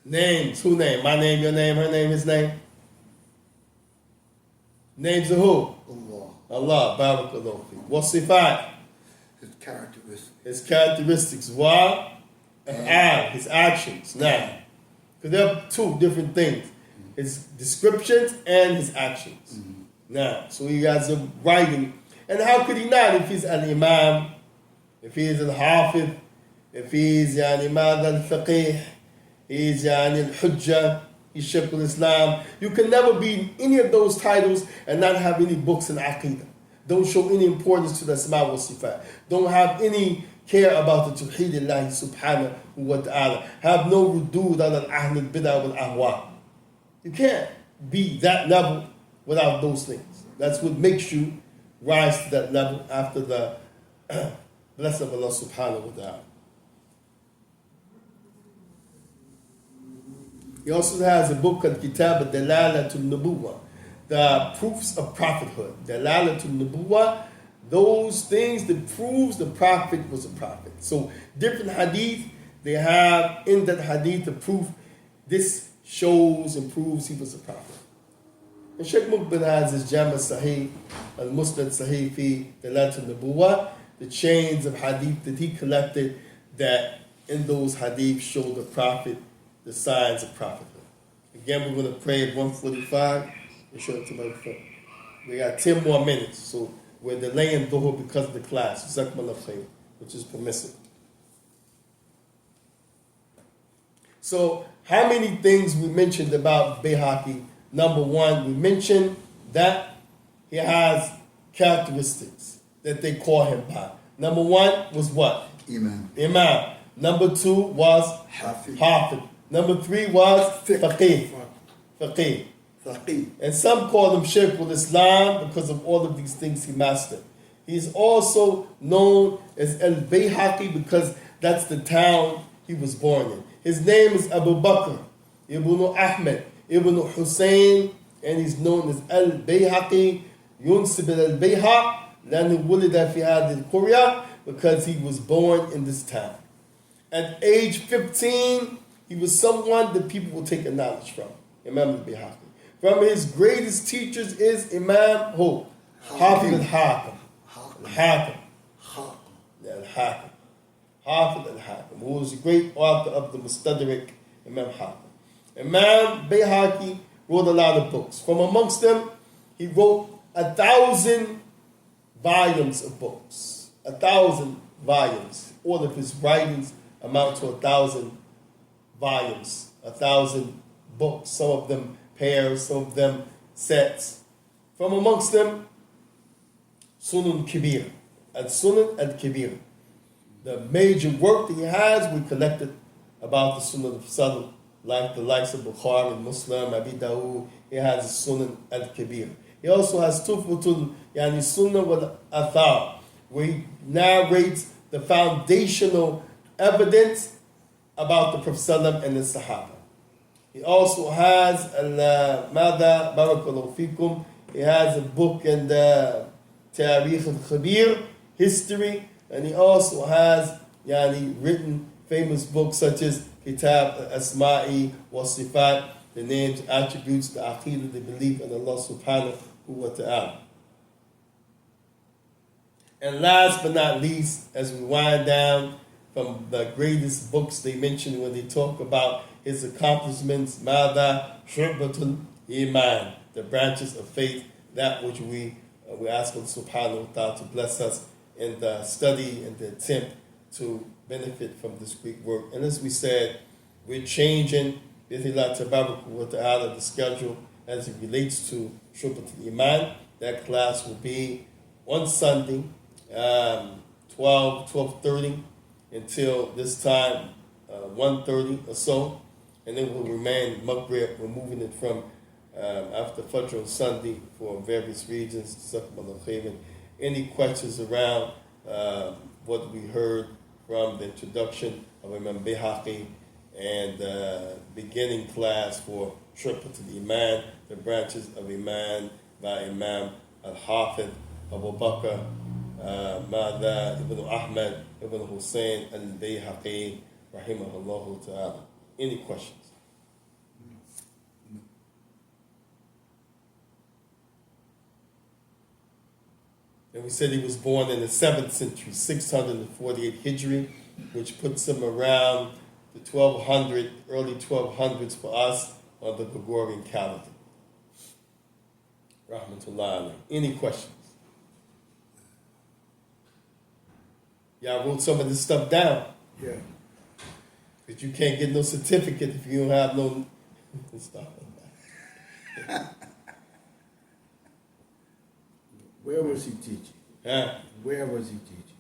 Names. Who name? My name, your name, her name, his name? Names of who? Allah. Allah. Barakallahu fi. Wa-Sifat. His characteristics. His characteristics. Wa? And his actions. Now, because there are two different things. His descriptions and his actions. Mm-hmm. Now, so he has a writing. And how could he not if he's an imam, if he is al-hafidh, if he's imam al-faqih, he's al-hujjah, he's shaykh al-Islam. You can never be in any of those titles and not have any books in aqidah. Don't show any importance to the asma wa sifat. Don't have any care about the tawheed Allah subhanahu wa ta'ala. Have no rudud ala al-ahl al-bid'ah wal-ahwa. You can't be that level without those things. That's what makes you rise to that level after the blessing of Allah subhanahu wa ta'ala. He also has a book called Kitab al-Dalalatul Nubuwah, the proofs of prophethood. Dalalatul Nubuwah, those things that proves the prophet was a prophet. So different hadith, they have in that hadith the proof this shows and proves he was a prophet. And Sheikh Muqbil has his Jama Sahih, Al-Musnad Sahih fi Dalat al-Nubuwah, the chains of hadith that he collected that in those hadith show the prophet, the signs of prophethood. Again, we're going to pray at 1:45. We got 10 more minutes, so we're delaying Dhuhr because of the class, which is permissible. So, how many things we mentioned about Bayhaqi? Number one, we mentioned that he has characteristics that they call him by. Number one was what? Imam. Imam. Number two was Hafid. Number three was Faqih. Faqih. And some call him Shaykh al-Islam because of all of these things he mastered. He's also known as Al Bayhaqi because that's the town he was born in. His name is Abu Bakr, Ibn Ahmed, Ibn Hussein, and he's known as Al Bayhaqi, Yunsib al Bayhaq, لأنه ولد في هذه القرية, because he was born in this town. At age 15, he was someone that people will take a knowledge from, Imam Al Bayhaqi. From his greatest teachers is Imam who? Hafiz al-Hakim. Al-Hakim. Al-Hakim. Hafiz al-Hakim, who was a great author of the Mustadrak, Imam Hakim. Imam Bayhaqi wrote a lot of books. From amongst them, he wrote 1,000 volumes of books. 1,000 volumes. All of his writings amount to 1,000 volumes. 1,000 books. Some of them pairs, some of them sets. From amongst them, Sunan Kabir. Al-Sunan al-Kabir. The major work that he has, we collected about the Sunan of Sunan, like the likes of Bukhari, Muslim, Abi Dawood. He has the Sunan al-Kabir. He also has Tufatul, Yani Sunnah wal Athar, where he narrates the foundational evidence about the Prophet ﷺ and the Sahaba. He also has Mada Barakallahu Fikum. He has a book in the Tarikh al-Khabir, history, and he also has written famous books such as Kitab al-Asma'i wa Sifat, the names, attributes, the aqidah, the belief in Allah subhanahu wa ta'ala. And last but not least, as we wind down from the greatest books they mention when they talk about his accomplishments, Mada Shu'batul Iman, the branches of faith, that which we ask Allah subhanahu wa ta'ala to bless us in the study and the attempt to benefit from this great work. And as we said, we're changing the schedule as it relates to Shu'batul Iman. That class will be on Sunday, 12:30 until this time, 1:30 or so, and then we'll remain Maghrib. We're moving it from after Fajr on Sunday for various reasons. Any questions around what we heard from the introduction of Imam Bayhaqi and beginning class for Shu'batul Iman, the branches of Iman by Imam Al-Hafidh Abu Bakr Mada ibn Ahmad ibn Hussein Al Bayhaqi rahimahullah ta'ala. Any questions? And we said he was born in the 7th century, 648 Hijri, which puts him around the 1200, early 1200s for us on the Gregorian calendar. Rahmatullah alayhi. Any questions? Y'all wrote some of this stuff down. Yeah. Because you can't get no certificate if you don't have no stuff. Where was he teaching? Huh? Where was he teaching?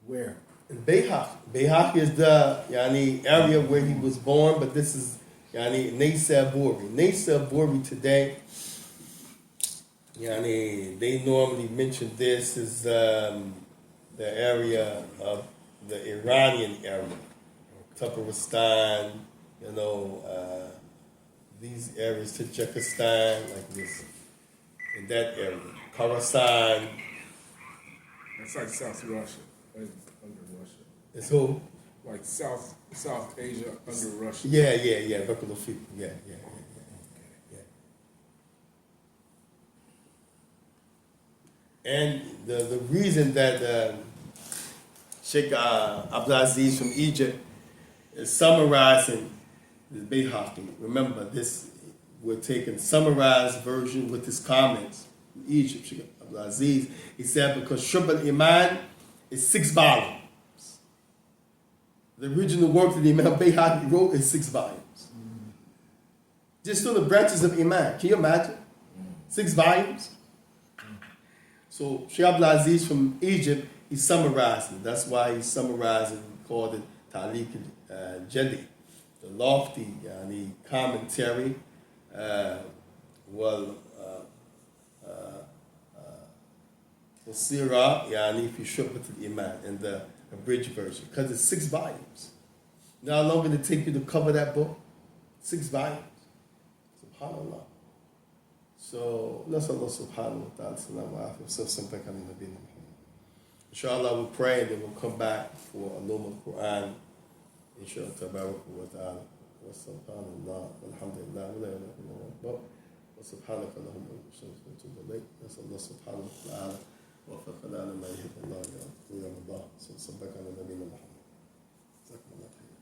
Where? In Bayhaqi. Bayhaqi is the area where he was born, but this is Naysaburi. Naysaburi today, they normally mention this as the area of the Iranian area. Turkmenistan, these areas, Tajikistan, like this, in that area. Khorasan. That's like South Russia, under Russia. It's who? Like South Asia under Russia. Yeah. Local people. Yeah. And the reason that Sheikh Abdulaziz from Egypt is summarizing the Bayhaqi. Remember, this we're taking summarized version with his comments from Egypt. Sheikh Abdulaziz, he said, because Shu'ab al-Iman is 6 volumes. The original work that Imam Bayhaqi wrote is 6 volumes. Just on the branches of Iman. Can you imagine? 6 volumes? So Sheikh Abdulaziz from Egypt, he summarized it. That's why he summarized it and called it Taliq al-Jadi, the lofty commentary. Sirah fi Shu'bat al-Iman in the abridged version, because it's 6 volumes. Now, how long did it take you to cover that book? 6 volumes. SubhanAllah. So, let's Allah subhanahu wa ta'ala sallallahu alayhi wa. Inshallah, we'll pray and then we'll come back for Ulum al-Quran. Inshallah, tabarak wa ta'ala. Wa subhanallah, walhamdulillah, wa la ilaha illallah, wa subhanaka Allahumma wa bihamdika, nas'al Allah subhanahu wa ta'ala وفقنا لما يحب الله ويرضى. صلى الله على نبينا محمد. جزاكم الله خير.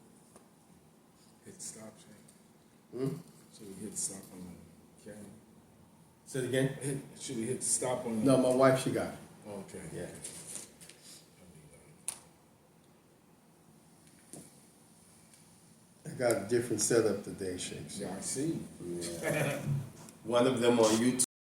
Hit stop, Shane. Should we hit stop on the camera? Say it again. Should we hit stop on the... No, my wife, she got it. Okay. Yeah. I got a different setup today, Sheikh. Yeah, I see. Yeah. One of them on YouTube.